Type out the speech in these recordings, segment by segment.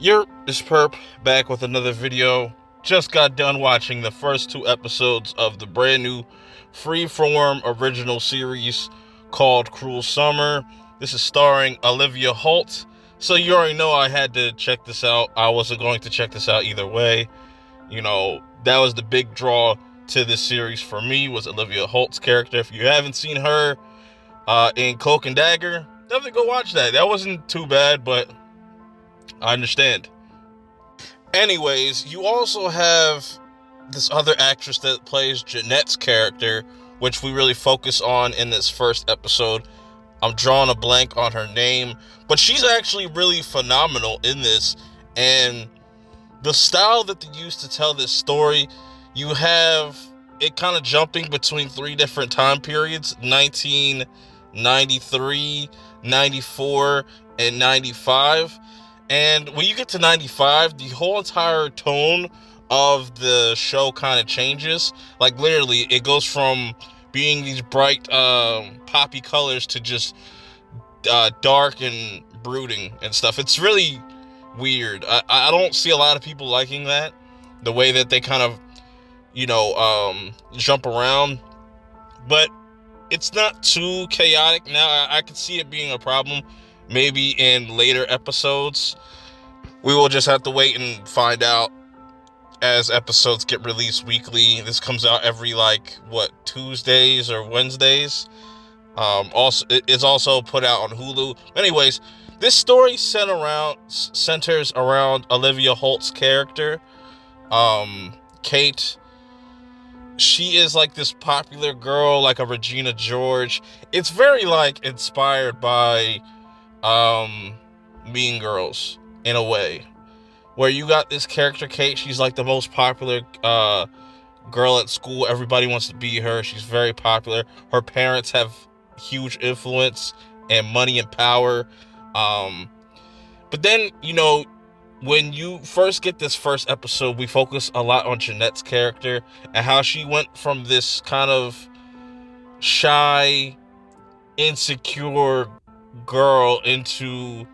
This perp back with another video. Just got done watching the first two episodes of the brand new Freeform original series called Cruel Summer. This is starring Olivia Holt. So you already know I had to check this out. I wasn't going to check this out either way. That was the big draw to this series for me, was Olivia Holt's character. If you haven't seen her in Cloak and Dagger, definitely go watch that. That wasn't too bad, but I understand. Anyways, you also have this other actress that plays Jeanette's character, which we really focus on in this first episode. I'm drawing a blank on her name, but she's actually really phenomenal in this. And the style that they use to tell this story, you have it kind of jumping between three different time periods: 1993, 94, and 95. And when you get to 95, the whole entire tone of the show kind of changes. Like, literally, it goes from being these bright poppy colors to just dark and brooding and stuff. It's really weird. I don't see a lot of people liking that, the way that they kind of jump around. But it's not too chaotic. Now I could see it being a problem maybe in later episodes. We will just have to wait and find out as episodes get released weekly. This comes out every Tuesdays or Wednesdays. It's also put out on Hulu. Anyways, this story centers around Olivia Holt's character, Kate. She is like this popular girl, like a Regina George. It's very inspired by Mean Girls in a way, where you got this character Kate. She's like the most popular girl at school. Everybody wants to be her. She's very popular. Her parents have huge influence and money and power. But then, when you first get this first episode, we focus a lot on Jeanette's character and how she went from this kind of shy, insecure girl into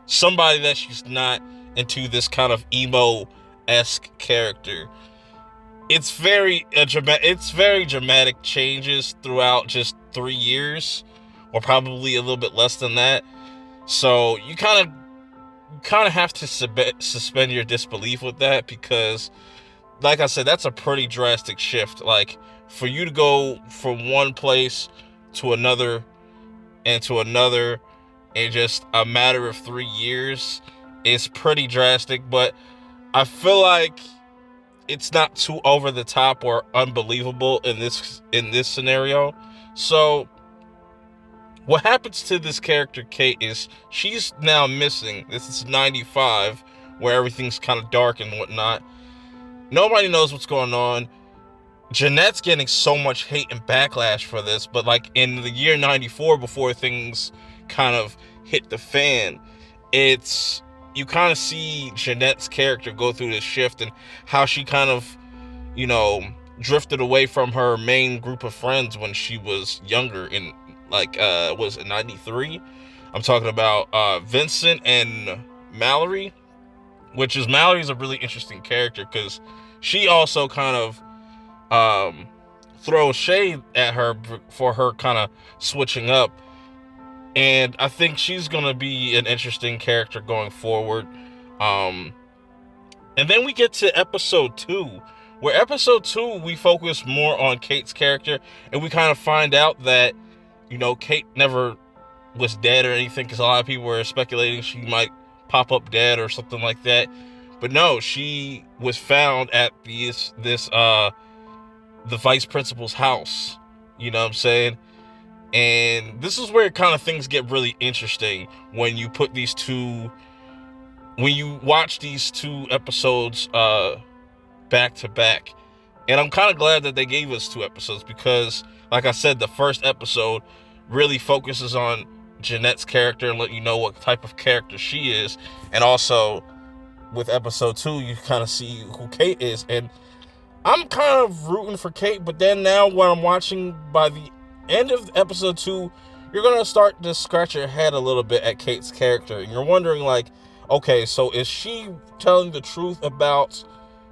somebody that she's not, into this kind of emo-esque character. It's very dramatic changes throughout just 3 years, or probably a little bit less than that. So you kind of have to suspend your disbelief with that, because like I said, that's a pretty drastic shift. Like, for you to go from one place to another and to another in just a matter of 3 years is pretty drastic. But I feel like it's not too over the top or unbelievable in this scenario. So what happens to this character Kate is she's now missing. This is 95, where everything's kind of dark and whatnot. Nobody knows what's going on. Jeanette's getting so much hate and backlash for this, but in the year 94, before things kind of hit the fan, you kind of see Jeanette's character go through this shift, and how she kind of, drifted away from her main group of friends when she was younger in was it 93? I'm talking about Vincent and Mallory, Mallory's a really interesting character, because she also kind of throw shade at her for her kind of switching up. And I think she's going to be an interesting character going forward. And then we get to episode 2, where episode 2, we focus more on Kate's character, and we kind of find out that, Kate never was dead or anything, because a lot of people were speculating she might pop up dead or something like that. But no, she was found at the vice principal's house. You know what I'm saying? And this is where kind of things get really interesting when you watch these two episodes back to back. And I'm kind of glad that they gave us 2 episodes, because like I said, the first episode really focuses on Jeanette's character and let you know what type of character she is. And also with episode 2, you kind of see who Kate is. And I'm kind of rooting for Kate, but then now when I'm watching, by the end of episode 2, you're going to start to scratch your head a little bit at Kate's character. And you're wondering, like, okay, so is she telling the truth about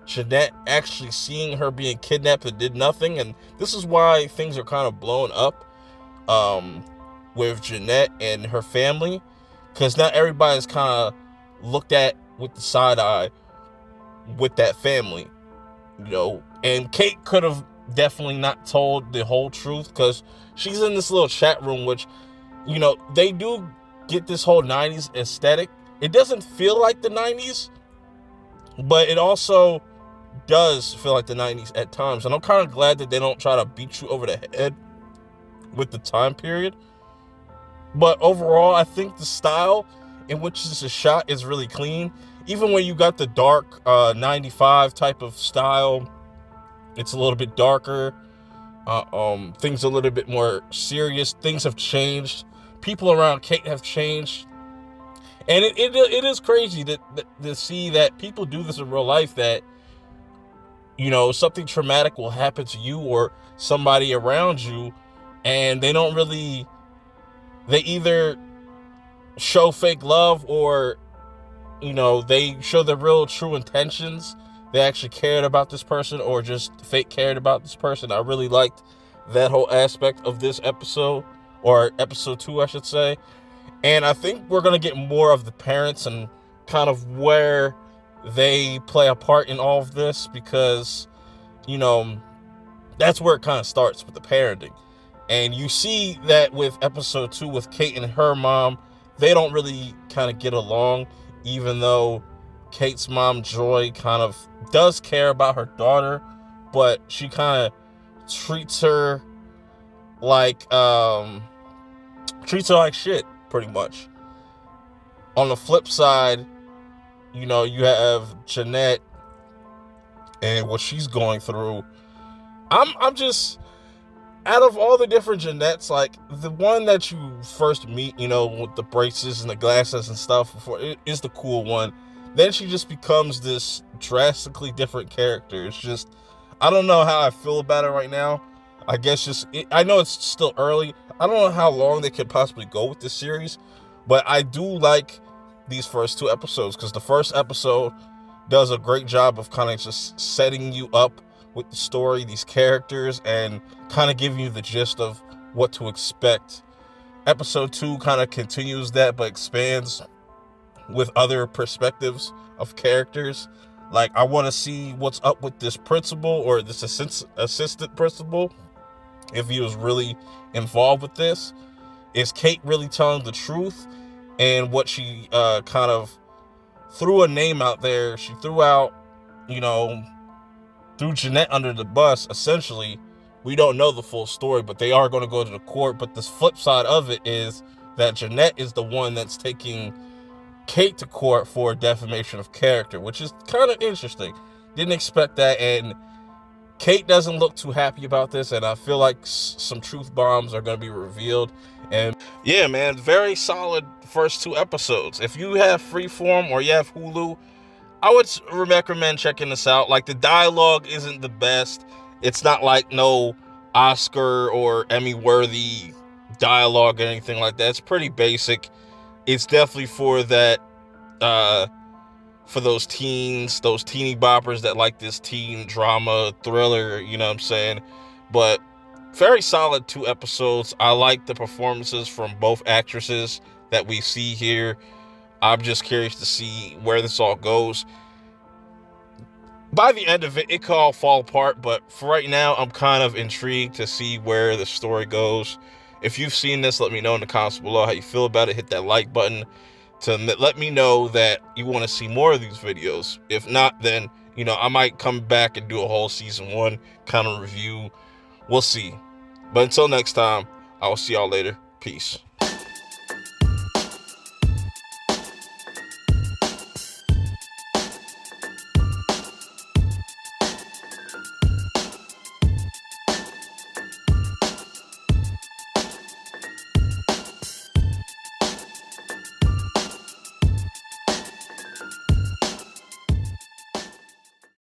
Jeanette actually seeing her being kidnapped and did nothing? And this is why things are kind of blown up with Jeanette and her family, because not everybody's kind of looked at with the side eye with that family, you know. And Kate could have definitely not told the whole truth, because she's in this little chat room, which, you know, they do get this whole 90s aesthetic. It doesn't feel like the 90s, but it also does feel like the 90s at times. And I'm kind of glad that they don't try to beat you over the head with the time period. But overall, I think the style in which this is shot is really clean. Even when you got the dark 95 type of style, it's a little bit darker. Things a little bit more serious. Things have changed. People around Kate have changed. And it is crazy to see that people do this in real life, that, you know, something traumatic will happen to you or somebody around you, and they either show fake love, or, you know, they show their real true intentions. They actually cared about this person, or just fake cared about this person. I really liked that whole aspect of this episode, or episode 2, I should say. And I think we're going to get more of the parents and kind of where they play a part in all of this, because, you know, that's where it kind of starts, with the parenting. And you see that with episode 2 with Kate and her mom, they don't really kind of get along, even though Kate's mom, Joy, kind of does care about her daughter, but she kind of treats her like shit, pretty much. On the flip side, you know, you have Jeanette and what she's going through. I'm just, out of all the different Jeanettes, like, the one that you first meet, you know, with the braces and the glasses and stuff, before, it is the cool one. Then she just becomes this drastically different character. It's just, I don't know how I feel about it right now. I guess I know it's still early. I don't know how long they could possibly go with this series, but I do like these first 2 episodes, because the first episode does a great job of kind of just setting you up with the story, these characters, and kind of giving you the gist of what to expect. Episode 2 kind of continues that, but expands with other perspectives of characters. Like, I want to see what's up with this principal, or this assistant principal, if he was really involved with this. Is Kate really telling the truth? And what she kind of threw a name out there. She threw out, you know, threw Jeanette under the bus, essentially. We don't know the full story, but they are going to go to the court. But the flip side of it is that Jeanette is the one that's taking Kate to court for defamation of character, which is kind of interesting. Didn't expect that, and Kate doesn't look too happy about this, and I feel like some truth bombs are going to be revealed. And yeah, man, very solid first 2 episodes. If you have Freeform or you have Hulu, I would recommend checking this out. Like, the dialogue isn't the best. It's not like no Oscar or Emmy worthy dialogue or anything like that. It's pretty basic. It's definitely for that, for those teens, those teeny boppers that like this teen drama thriller, you know what I'm saying? But very solid 2 episodes. I like the performances from both actresses that we see here. I'm just curious to see where this all goes. By the end of it, it could all fall apart, but for right now, I'm kind of intrigued to see where the story goes. If you've seen this, let me know in the comments below how you feel about it. Hit that like button to let me know that you want to see more of these videos. If not, then, you know, I might come back and do a whole season 1 kind of review. We'll see. But until next time, I will see y'all later. Peace.